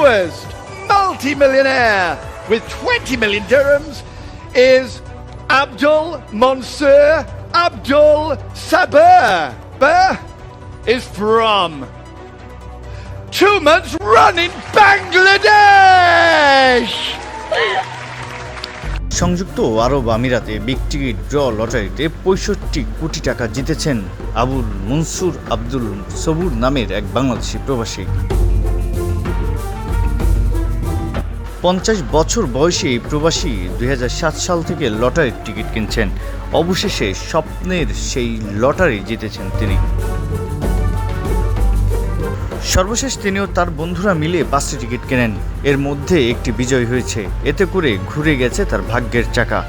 newest multi-millionaire with 20 million dirhams is Abdul Mansour Abdul Sabur. Sabur is from 2 months run in Bangladesh. সংযুক্ত আরব আমিরাতে big ticket draw লটারিতে ৬৫ কোটি টাকা জিতেছেন আবুল মনসুর আব্দুল সবুর নামের এক বাংলাদেশি প্রবাসী। ৫০ বছর বয়সী এই প্রবাসী ২০০৭ সাল থেকে লটারির টিকিট কিনছেন। অবশেষে স্বপ্নের সেই লটারি জিতেছেন তিনি। সর্বশেষ তিনিও তার বন্ধুরা মিলে ৫টি টিকিট কেনেন। এর মধ্যে একটি বিজয় হয়েছে। এতে করে ঘুরে গেছে তার ভাগ্যের চাকা।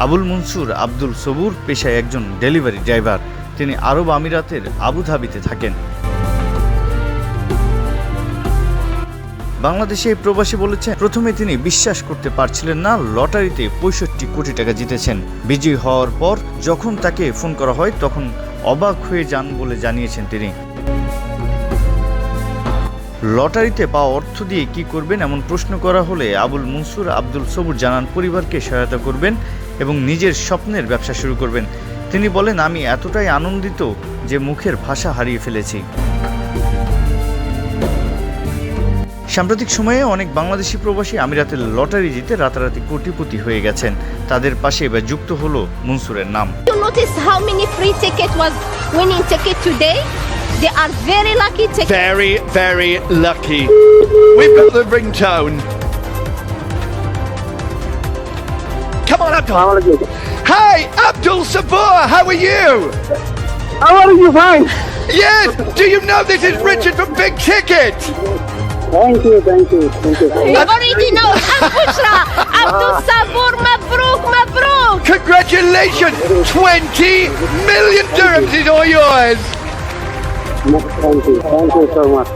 আবুল মনসুর আব্দুল সবুর পেশায় একজন ডেলিভারি ড্রাইভার। তিনি আরব আমিরাতের আবুধাবিতে থাকেন। বাংলাদেশে এই প্রবাসী বলেছেন, প্রথমে তিনি বিশ্বাস করতে পারছিলেন না লটারিতে ৬৫ কোটি টাকা জিতেছেন। বিজয়ী হওয়ার পর যখন তাকে ফোন করা হয় তখন অবাক হয়ে যান বলে জানিয়েছেন তিনি। লটারিতে পাওয়া অর্থ দিয়ে কি করবেন এমন প্রশ্ন করা হলে আবুল মনসুর আব্দুল সবুর জানান পরিবারকে সহায়তা করবেন এবং নিজের স্বপ্নের ব্যবসা শুরু করবেন। তিনি বলেন, আমি এতটাই আনন্দিত যে মুখের ভাষা হারিয়ে ফেলেছি। সাম্প্রতিক সময়ে অনেক বাংলাদেশি প্রবাসী আমিরাতের লটারি জিতে রাতারাতি কোটিপতি হয়ে গেছেন। তাদের পাশে এবার যুক্ত হলো মনসুরের নাম। You notice how many free ticket was winning ticket today? They are very lucky ticket. Very, very lucky. We've got the ringtone. Come on, Abdul. Hi, Abdul Sabur. How are you? How are you? Fine. Yes. Do you know this is Richard from Big Ticket? Thank you. You already know. Al-Bushra. Abdul Sabur, Mabruk, Mabruk. Congratulations. 20 million dirhams is all yours. Thank you so much.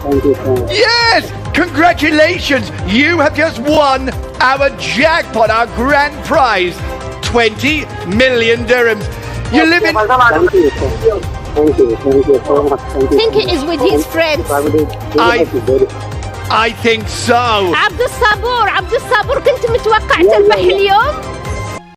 Yes. Congratulations. You have just won our jackpot, our grand prize. 20 million dirhams. You live in... Thank you so much. Think he is with his friends. I think so. عبد الصبور كنت متوقع تربح اليوم؟